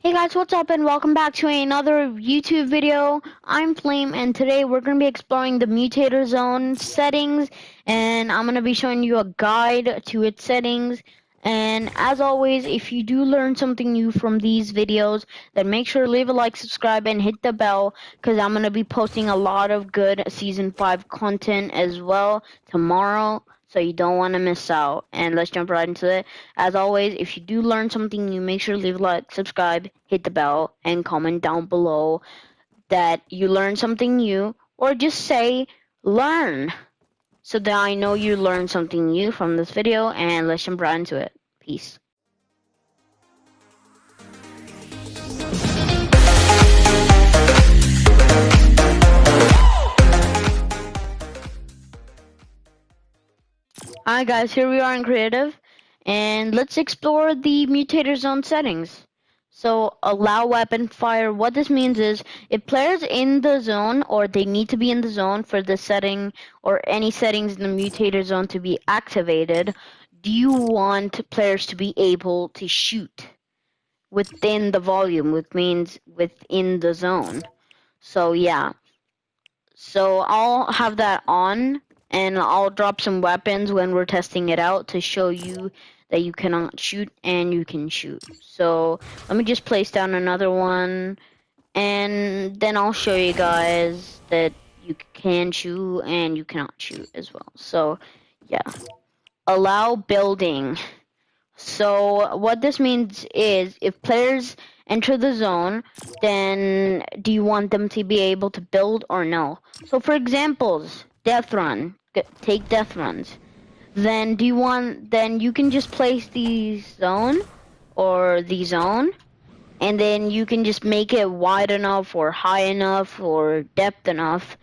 Hey guys, what's up and welcome back to another YouTube video. I'm Flame and today we're going to be exploring the Mutator Zone settings and I'm going to be showing you a guide to its settings. And as always, if you do learn something new from these videos, then make sure to leave a like, subscribe, and hit the bell because I'm going to be posting a lot of good Season 5 content as well tomorrow. So you don't want to miss out. And let's jump right into it. As always, if you do learn something new, make sure to leave a like, subscribe, hit the bell, and comment down below that you learned something new, or just say learn, so that I know you learned something new from this video. And let's jump right into it. Peace. Alright guys, here we are in creative, and let's explore the Mutator Zone settings. So, allow weapon fire. What this means is, if players in the zone, or they need to be in the zone for the setting, or any settings in the Mutator Zone to be activated, do you want players to be able to shoot within the volume, which means within the zone? So yeah. So I'll have that on, and I'll drop some weapons when we're testing it out to show you that you cannot shoot and you can shoot. So let me just place down another one, and then I'll show you guys that you can shoot and you cannot shoot as well. So yeah, allow building. So what this means is, if players enter the zone, then do you want them to be able to build or no? So for examples, death run, take death runs. Then then you can just place the zone or the zone, and then you can just make it wide enough or high enough or depth enough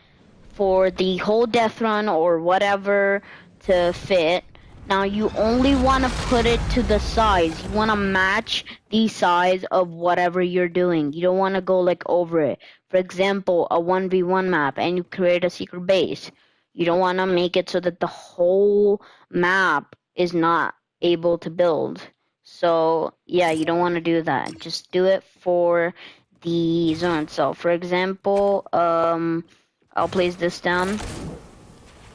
for the whole death run or whatever to fit. Now you only want to put it to the size. You want to match the size of whatever you're doing. You don't want to go like over it. For example, a 1v1 map and you create a secret base. You don't want to make it so that the whole map is not able to build. So yeah, you don't want to do that. Just do it for the zone itself. For example, I'll place this down.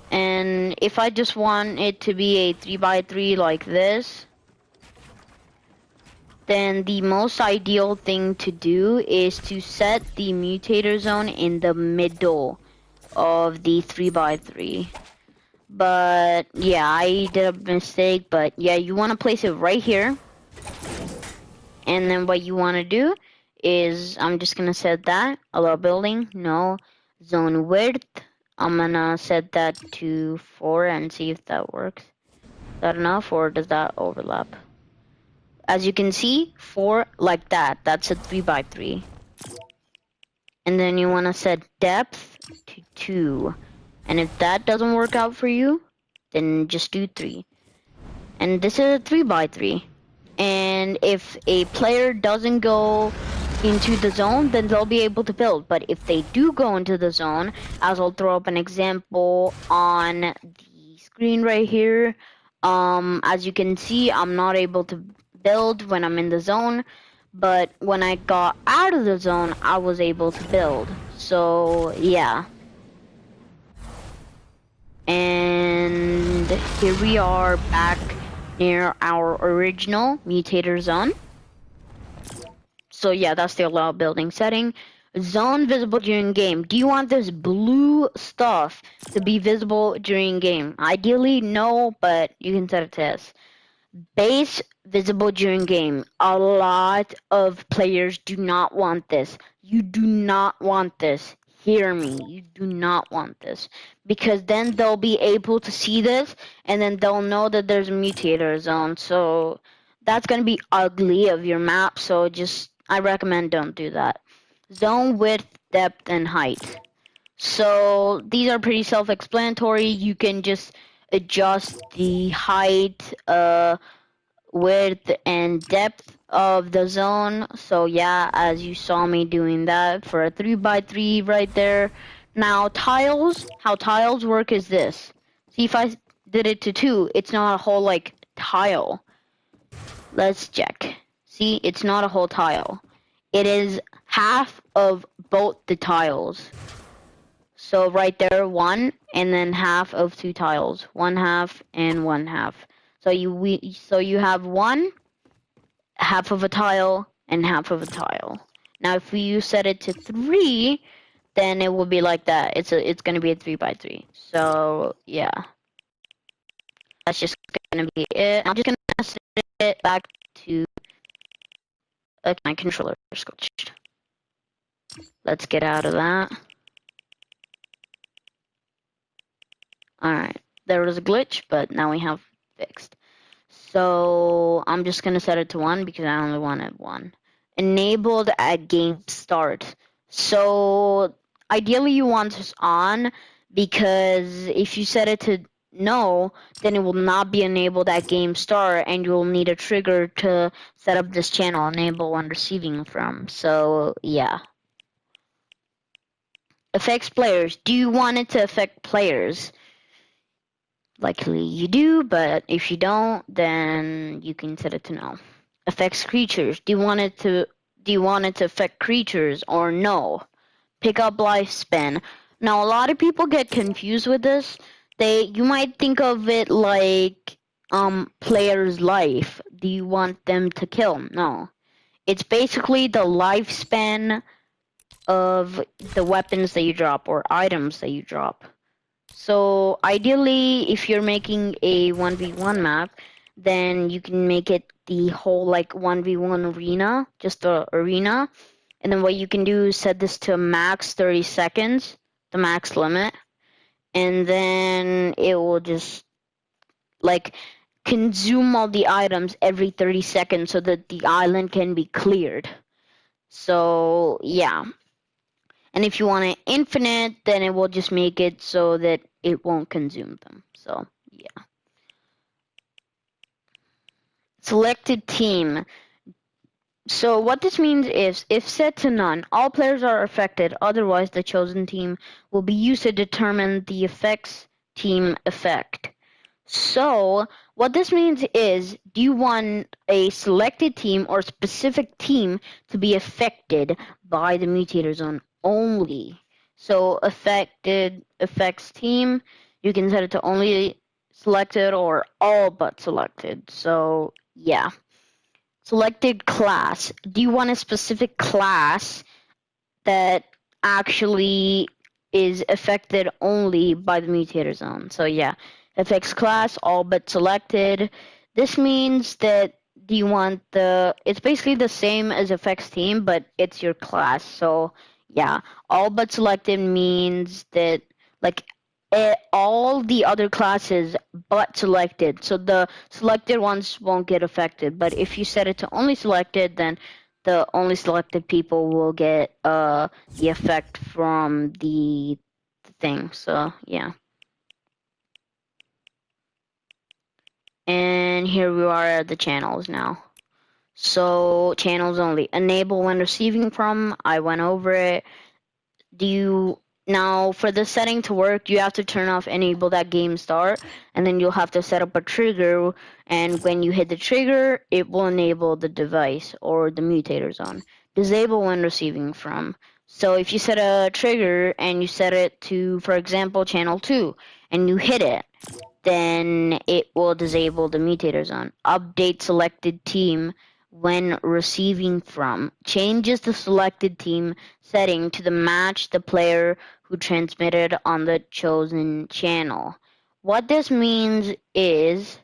And if I just want it to be a 3x3 like this, then the most ideal thing to do is to set the Mutator Zone in the middle of the 3x3. But yeah, I did a mistake, but yeah, you want to place it right here. And then what you want to do is, I'm just going to set that, allow building, no, zone width. I'm going to set that to 4 and see if that works. Is that enough, or does that overlap? As you can see, 4 like that, that's a 3x3. And then you want to set depth to 2. And if that doesn't work out for you, then just do 3. And this is a 3x3. And if a player doesn't go into the zone, then they'll be able to build. But if they do go into the zone, as I'll throw up an example on the screen right here, as you can see, I'm not able to build when I'm in the zone, but when I got out of the zone, I was able to build. So yeah. And here we are back near our original Mutator Zone. So yeah, that's the allow building setting. Zone visible during game. Do you want this blue stuff to be visible during game? Ideally, no, but you can set it to yes. Base visible during game. A lot of players do not want this. You do not want this. Hear me. You do not want this. Because then they'll be able to see this, and then they'll know that there's a Mutator Zone. So that's going to be ugly of your map. So I recommend don't do that. Zone width, depth, and height. So these are pretty self-explanatory. You can just adjust the height, width, and depth of the zone. So yeah, as you saw me doing that for a 3x3 right there. Now tiles, how tiles work is this. See, if I did it to 2, it's not a whole tile. Let's check. See, it's not a whole tile. It is half of both the tiles. So right there, one, and then half of two tiles. One half and one half. So you have one, half of a tile, and half of a tile. Now, if you set it to three, then it will be like that. It's gonna be a 3 by 3. So yeah, that's just gonna be it. I'm just gonna set it back to my controller glitched. Let's get out of that. Alright, there was a glitch, but now we have fixed. So I'm just gonna set it to 1 because I only wanted 1. Enabled at game start. So ideally you want this on because if you set it to no, then it will not be enabled at game start and you will need a trigger to set up this channel, enable when receiving from. So yeah. Affects players. Do you want it to affect players? Likely you do, but if you don't, then you can set it to no. Affects creatures. Do you want it to affect creatures or no? Pick up lifespan. Now a lot of people get confused with this. You might think of it like player's life. Do you want them to kill? No. It's basically the lifespan of the weapons that you drop or items that you drop. So ideally, if you're making a 1v1 map, then you can make it the whole like 1v1 arena, just the arena. And then what you can do is set this to max 30 seconds, the max limit. And then it will just like consume all the items every 30 seconds so that the island can be cleared. So yeah. And if you want it infinite, then it will just make it so that it won't consume them. So, yeah. Selected team. So what this means is, if set to none, all players are affected. Otherwise, the chosen team will be used to determine the effects team effect. So, what this means is, do you want a selected team or specific team to be affected by the mutator zone only? So, affected affects team, you can set it to only selected or all but selected. So, yeah. Selected class. Do you want a specific class that actually is affected only by the mutator zone? So yeah, affects class, all but selected. This means that do you want it's basically the same as affects team, but it's your class. So yeah, all but selected means that like all the other classes but selected. So the selected ones won't get affected, but if you set it to only selected, then the only selected people will get the effect from the thing. So yeah. And here we are at the channels now. So channels only. Enable when receiving from. I went over it. Now for the setting to work, you have to turn off enable that game start, and then you'll have to set up a trigger, and when you hit the trigger, it will enable the device or the mutator zone. Disable when receiving from. So if you set a trigger and you set it to, for example, channel 2, and you hit it, then it will disable the mutator zone. Update selected team when receiving from. Changes the selected team setting to match the player who transmitted on the chosen channel. What this means is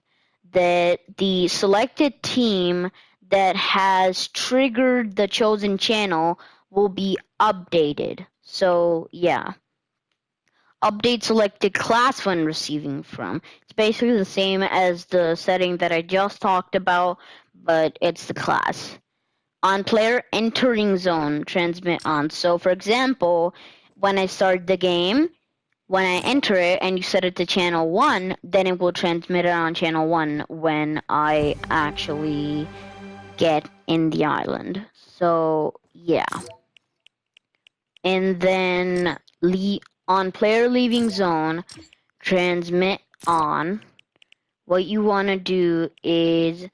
that the selected team that has triggered the chosen channel will be updated. So, yeah. Update selected class when receiving from. It's basically the same as the setting that I just talked about, but it's the class. On player entering zone, transmit on. So for example, when I start the game, when I enter it and you set it to channel 1, then it will transmit it on channel 1 when I actually get in the island. So yeah. And then on player leaving zone, transmit on. What you want to do is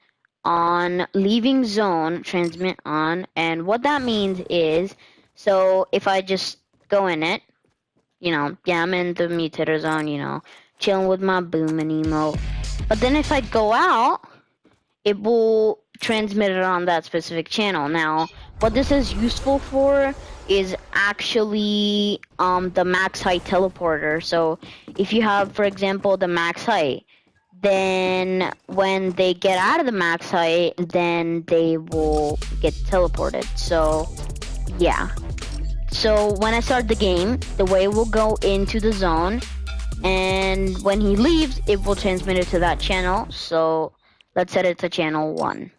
on leaving zone, transmit on, and what that means is, so if I just go in it, yeah, I'm in the mutator zone, chilling with my boom and emote. But then if I go out, it will transmit it on that specific channel. Now, what this is useful for is actually the max height teleporter. So if you have, for example, the max height, then when they get out of the max height, then they will get teleported. So yeah. So when I start the game, the wave will go into the zone, and when he leaves, it will transmit it to that channel. So let's set it to channel 1.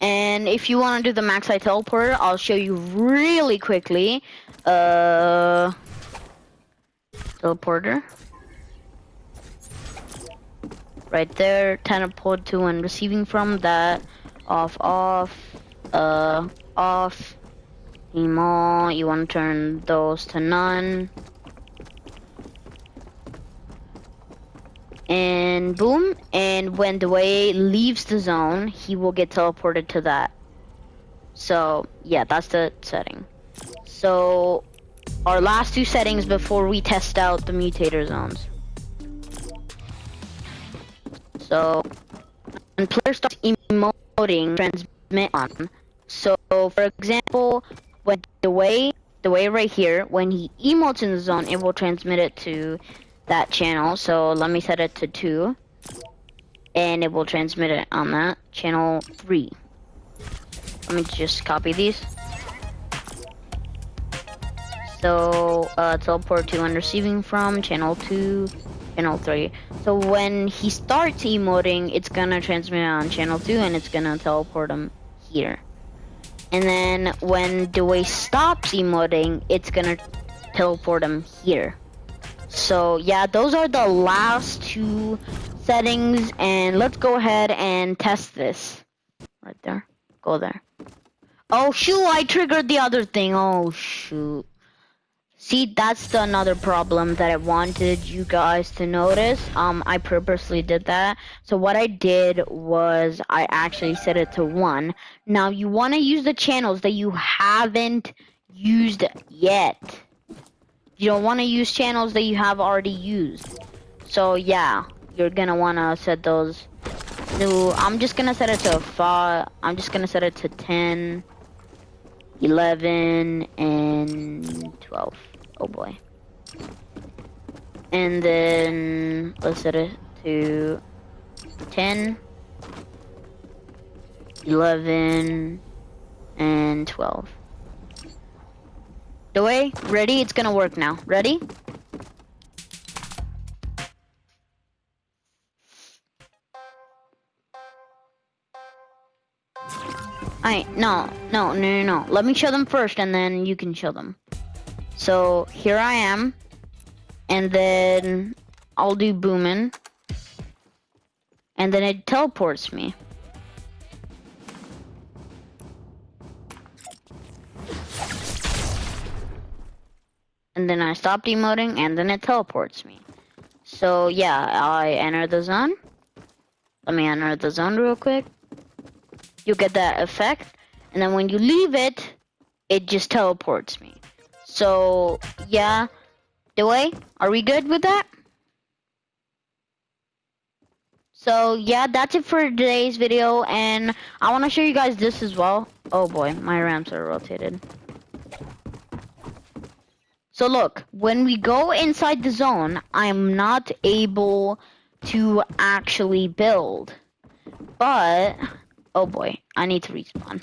And if you want to do the max height teleporter, I'll show you really quickly. Teleporter. Right there, teleport to and receiving from that. Off, off. Emo, you want to turn those to none. And boom, and when the way leaves the zone, he will get teleported to that. So yeah, that's the setting. So our last 2 settings before we test out the mutator zones. So when player starts emoting, transmit on. So for example, when the way right here, when he emotes in the zone, it will transmit it to that channel. So let me set it to 2, and it will transmit it on that channel 3. Let me just copy these. So teleport to and receiving from channel 2, channel 3. So when he starts emoting, it's gonna transmit on channel 2, and it's gonna teleport him here. And then when the way stops emoting, it's gonna teleport him here. So yeah, those are the last 2 settings, and let's go ahead and test this. Right there. Go there. Oh shoot, I triggered the other thing. Oh shoot. See, that's another problem that I wanted you guys to notice. I purposely did that. So what I did was I actually set it to 1. Now you want to use the channels that you haven't used yet. You don't want to use channels that you have already used. So yeah, you're gonna want to set those. No, I'm just gonna set it to 5. I'm just gonna set it to 10, 11, and 12. Oh boy. And then let's set it to 10, 11, and 12. The way, ready? It's gonna work now. Ready? Alright, no. Let me show them first, and then you can show them. So here I am, and then I'll do booming, and then it teleports me. And then I stop emoting, and then it teleports me. So yeah, I enter the zone. Let me enter the zone real quick. You get that effect, and then when you leave it, it just teleports me. So yeah, the way, are we good with that? So yeah, that's it for today's video, and I want to show you guys this as well. Oh boy, my ramps are rotated. So look, when we go inside the zone, I'm not able to actually build. But, oh boy, I need to respawn.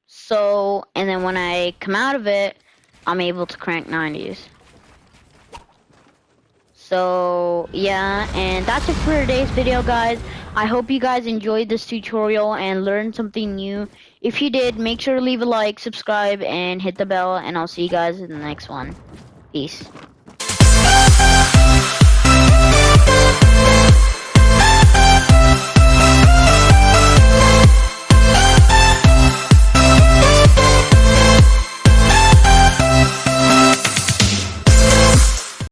So, and then when I come out of it, I'm able to crank 90s. So, yeah, and that's it for today's video, guys. I hope you guys enjoyed this tutorial and learned something new. If you did, make sure to leave a like, subscribe, and hit the bell, and I'll see you guys in the next one. Peace.